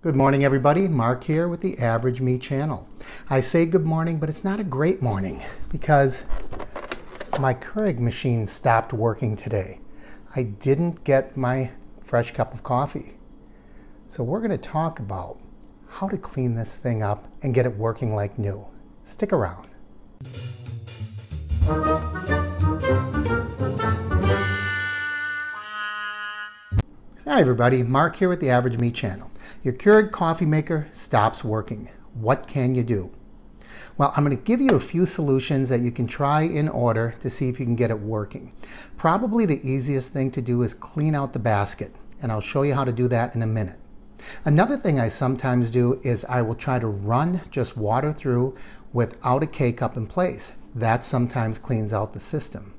Good morning, everybody. Mark here with the Average Me channel. I say good morning, but it's not a great morning because my Keurig machine stopped working today. I didn't get my fresh cup of coffee. So we're going to talk about how to clean this thing up and get it working like new. Stick around. Hi everybody, Mark here with the Average Me channel. Your Keurig coffee maker stops working. What can you do? Well, I'm going to give you a few solutions that you can try in order to see if you can get it working. Probably the easiest thing to do is clean out the basket, and I'll show you how to do that in a minute. Another thing I sometimes do is I will try to run just water through without a K-cup in place. That sometimes cleans out the system.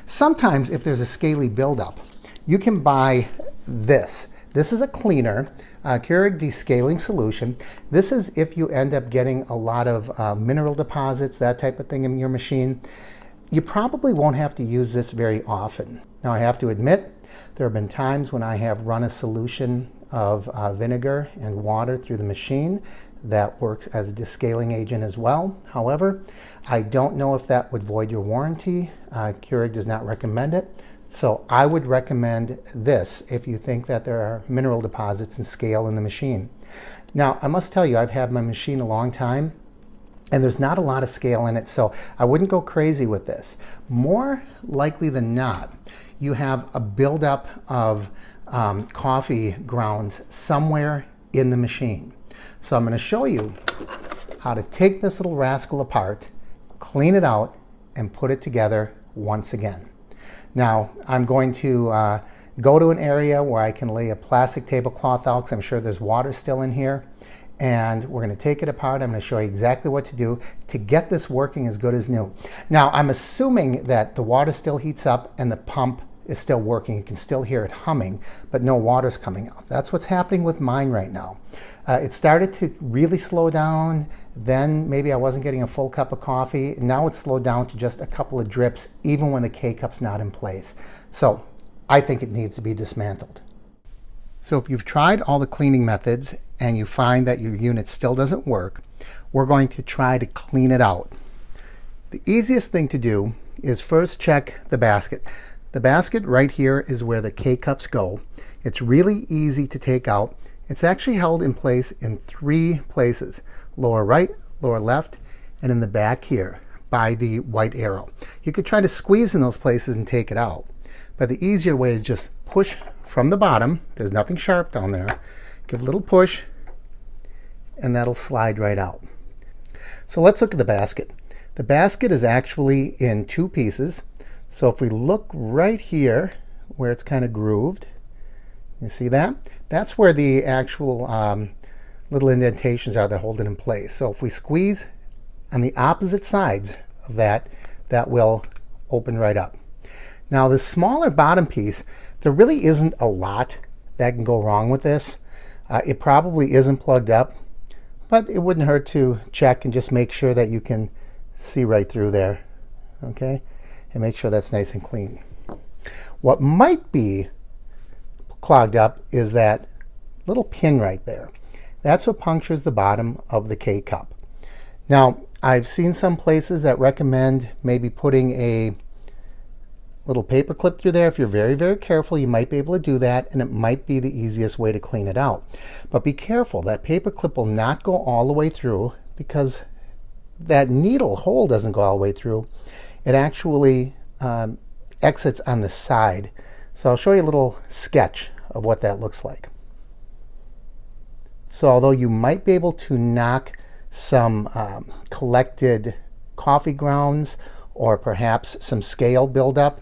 Sometimes if there's a scaly buildup, you can buy this. This is a cleaner, Keurig descaling solution. This is if you end up getting a lot of mineral deposits, that type of thing in your machine. You probably won't have to use this very often. Now I have to admit, there have been times when I have run a solution of vinegar and water through the machine that works as a descaling agent as well. However, I don't know if that would void your warranty. Keurig does not recommend it. So I would recommend this if you think that there are mineral deposits and scale in the machine. Now, I must tell you, I've had my machine a long time, and there's not a lot of scale in it, so I wouldn't go crazy with this. More likely than not, you have a buildup of coffee grounds somewhere in the machine. So I'm going to show you how to take this little rascal apart, clean it out, and put it together once again. Now, I'm going to go to an area where I can lay a plastic tablecloth out because I'm sure there's water still in here. And we're going to take it apart. I'm going to show you exactly what to do to get this working as good as new. Now, I'm assuming that the water still heats up and the pump is still working. You can still hear it humming, but no water's coming out. That's what's happening with mine right now. It started to really slow down. Then maybe I wasn't getting a full cup of coffee. Now it's slowed down to just a couple of drips, even when the K-cup's not in place. So I think it needs to be dismantled. So if you've tried all the cleaning methods and you find that your unit still doesn't work, we're going to try to clean it out. The easiest thing to do is first check the basket. The basket right here is where the K-cups go. It's really easy to take out. It's actually held in place in 3 places: lower right, lower left, and in the back here by the white arrow. You could try to squeeze in those places and take it out, but the easier way is just push from the bottom. There's nothing sharp down there. Give a little push, and that'll slide right out. So let's look at the basket. The basket is actually in 2 pieces. So if we look right here where it's kind of grooved, you see that? That's where the actual little indentations are that hold it in place. So if we squeeze on the opposite sides of that, that will open right up. Now the smaller bottom piece, there really isn't a lot that can go wrong with this. It probably isn't plugged up, but it wouldn't hurt to check and just make sure that you can see right through there, okay? And make sure that's nice and clean. What might be clogged up is that little pin right there. That's what punctures the bottom of the K-cup. Now, I've seen some places that recommend maybe putting a little paper clip through there. If you're very, very careful, you might be able to do that, and it might be the easiest way to clean it out. But be careful, that paper clip will not go all the way through because that needle hole doesn't go all the way through. It actually exits on the side. So I'll show you a little sketch of what that looks like. So although you might be able to knock some collected coffee grounds or perhaps some scale buildup,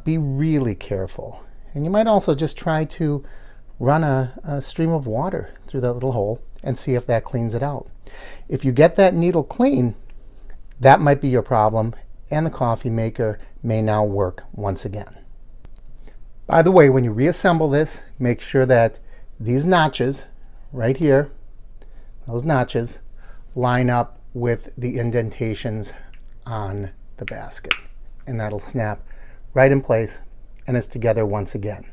be really careful. And you might also just try to run a stream of water through that little hole and see if that cleans it out. If you get that needle clean, that might be your problem, and the coffee maker may now work once again. By the way, when you reassemble this, make sure that these notches right here, those notches, line up with the indentations on the basket, and that'll snap right in place and it's together once again.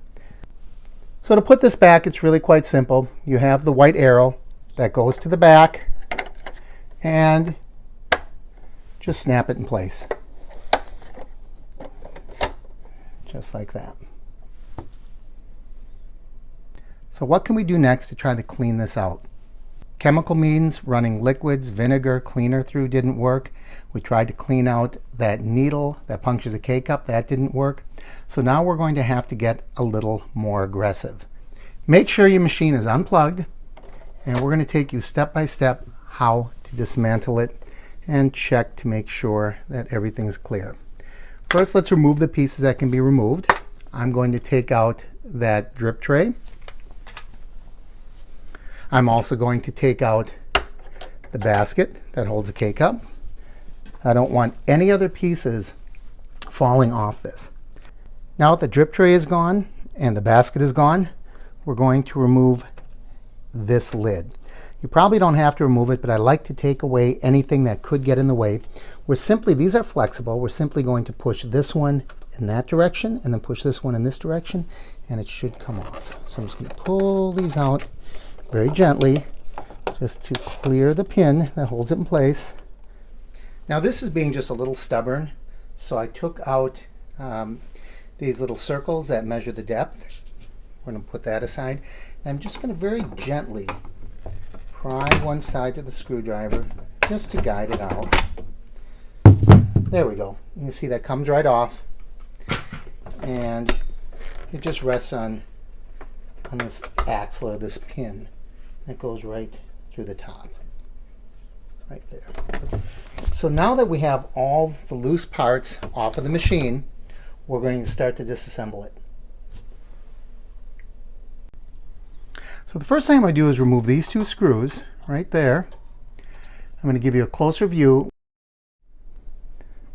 So to put this back, it's really quite simple. You have the white arrow that goes to the back and just snap it in place. Just like that. So what can we do next to try to clean this out? Chemical means running liquids, vinegar, cleaner through didn't work. We tried to clean out that needle that punctures a K-cup. That didn't work. So now we're going to have to get a little more aggressive. Make sure your machine is unplugged, and we're going to take you step by step how to dismantle it and check to make sure that everything's clear. First, let's remove the pieces that can be removed. I'm going to take out that drip tray. I'm also going to take out the basket that holds a K-cup. I don't want any other pieces falling off this. Now that the drip tray is gone and the basket is gone, we're going to remove this lid. You probably don't have to remove it, but I like to take away anything that could get in the way. These are flexible. We're simply going to push this one in that direction and then push this one in this direction, and it should come off. So I'm just going to pull these out very gently, just to clear the pin that holds it in place. Now this is being just a little stubborn, so I took out these little circles that measure the depth. We're going to put that aside. And I'm just going to very gently pry one side to the screwdriver just to guide it out. There we go. You can see that comes right off, and it just rests on this axle or this pin that goes right through the top, right there. So now that we have all the loose parts off of the machine, we're going to start to disassemble it. So the first thing I'm going to do is remove these two screws right there. I'm going to give you a closer view.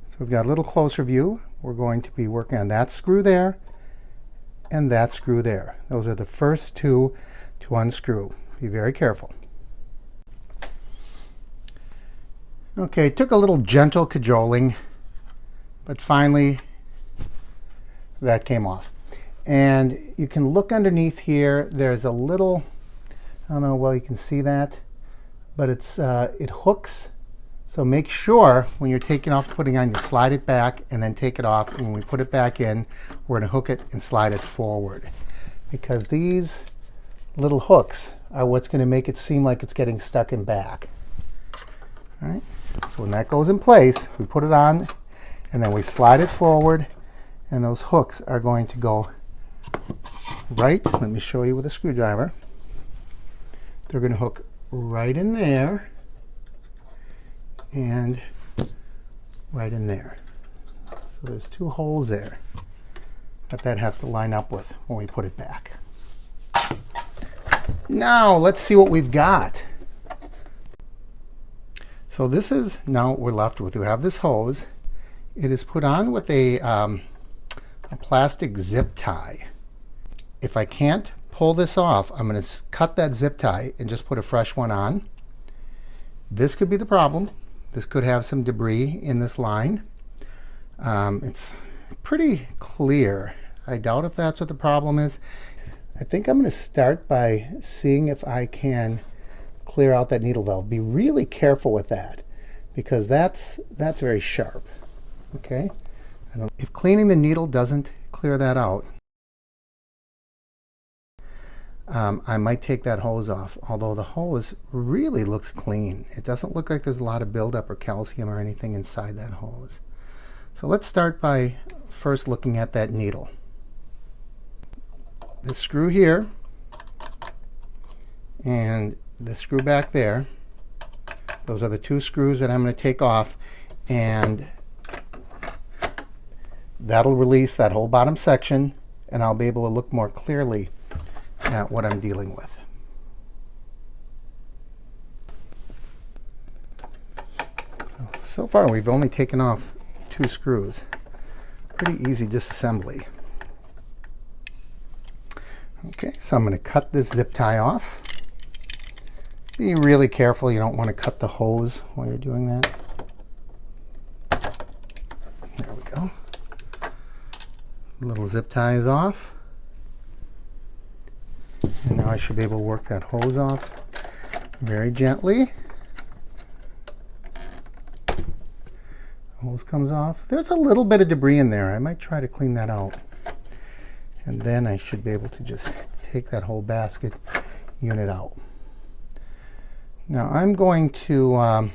So we've got a little closer view. We're going to be working on that screw there and that screw there. Those are the first two to unscrew. Be very careful. Okay, it took a little gentle cajoling, but finally that came off. And you can look underneath here. There's a little, I don't know, well, you can see that, but it hooks. So make sure when you're taking off, putting on, you slide it back and then take it off. And when we put it back in, we're going to hook it and slide it forward, because these little hooks are what's going to make it seem like it's getting stuck in back. All right. So when that goes in place, we put it on and then we slide it forward, and those hooks are going to go right. Let me show you with a screwdriver. They're going to hook right in there and right in there. So there's two holes there that has to line up with when we put it back. Now let's see what we've got. So this is now what we're left with. We have this hose. It is put on with a plastic zip tie. If I can't pull this off, I'm going to cut that zip tie and just put a fresh one on. This could be the problem. This could have some debris in this line. It's pretty clear. I doubt if that's what the problem is. I think I'm going to start by seeing if I can clear out that needle valve. Be really careful with that, because that's very sharp. Okay. If cleaning the needle doesn't clear that out, I might take that hose off, although the hose really looks clean. It doesn't look like there's a lot of buildup or calcium or anything inside that hose. So let's start by first looking at that needle. This screw here and the screw back there, those are the two screws that I'm going to take off, and that'll release that whole bottom section, and I'll be able to look more clearly at what I'm dealing with. So far we've only taken off two screws. Pretty easy disassembly. Okay, so I'm going to cut this zip tie off. Be really careful. You don't want to cut the hose while you're doing that. There we go. Little zip tie is off. And now I should be able to work that hose off very gently. Hose comes off. There's a little bit of debris in there. I might try to clean that out. And then I should be able to just take that whole basket unit out. Now I'm going to,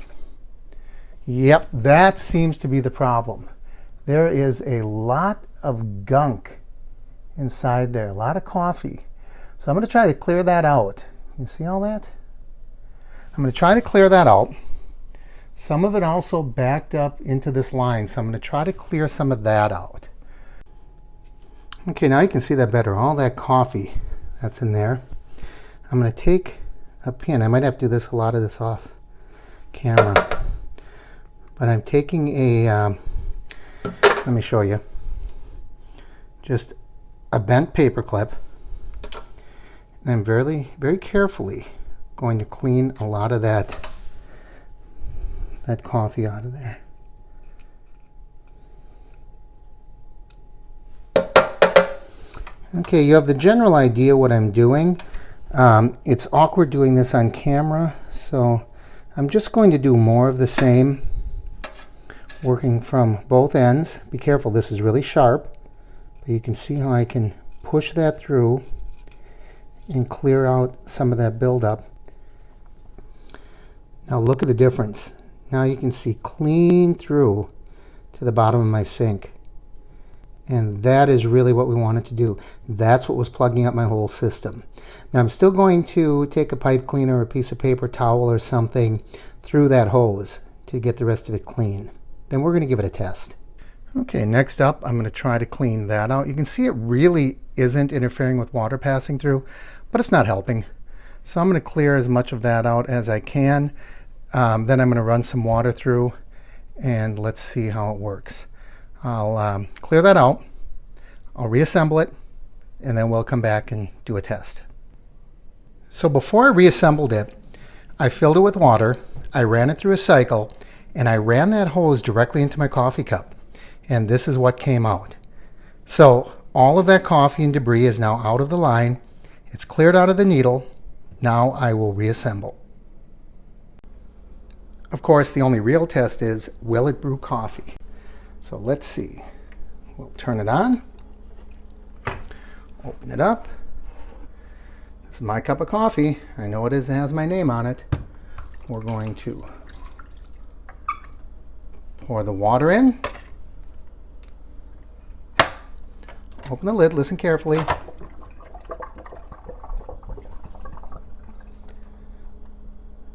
yep, that seems to be the problem. There is a lot of gunk inside there, a lot of coffee. So I'm going to try to clear that out. You see all that? I'm going to try to clear that out. Some of it also backed up into this line, so I'm going to try to clear some of that out. Okay, now you can see that better. All that coffee that's in there. I'm going to take a pin. I might have to do a lot of this off camera. But I'm taking a, let me show you, just a bent paper clip. And I'm very carefully going to clean a lot of that coffee out of there. Okay, you have the general idea what I'm doing. It's awkward doing this on camera, so I'm just going to do more of the same, working from both ends. Be careful, this is really sharp, but you can see how I can push that through and clear out some of that buildup. Now look at the difference. Now you can see clean through to the bottom of my sink. And that is really what we wanted to do. That's what was plugging up my whole system. Now I'm still going to take a pipe cleaner or a piece of paper towel or something through that hose to get the rest of it clean. Then we're going to give it a test. Okay, next up I'm going to try to clean that out. You can see it really isn't interfering with water passing through, but it's not helping. So I'm going to clear as much of that out as I can. Then I'm going to run some water through and let's see how it works. I'll clear that out, I'll reassemble it, and then we'll come back and do a test. So before I reassembled it, I filled it with water, I ran it through a cycle, and I ran that hose directly into my coffee cup. And this is what came out. So all of that coffee and debris is now out of the line. It's cleared out of the needle. Now I will reassemble. Of course, the only real test is, will it brew coffee? So let's see. We'll turn it on. Open it up. This is my cup of coffee. I know it has my name on it. We're going to pour the water in. Open the lid, listen carefully.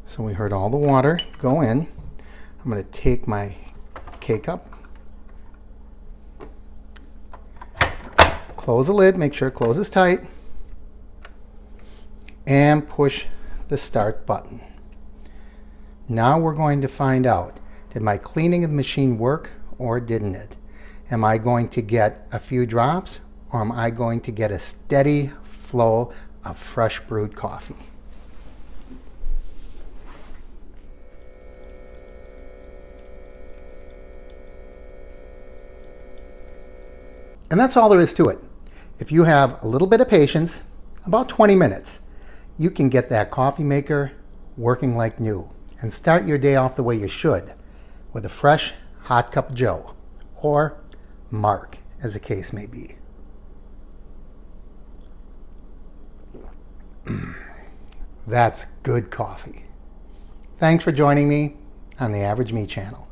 So we heard all the water go in. I'm going to take my K-cup, close the lid, make sure it closes tight, and push the start button. Now we're going to find out, did my cleaning of the machine work or didn't it? Am I going to get a few drops, or am I going to get a steady flow of fresh brewed coffee? And that's all there is to it. If you have a little bit of patience, about 20 minutes, you can get that coffee maker working like new and start your day off the way you should, with a fresh, hot cup of Joe, or Mark, as the case may be. That's good coffee. Thanks for joining me on the Average Me channel.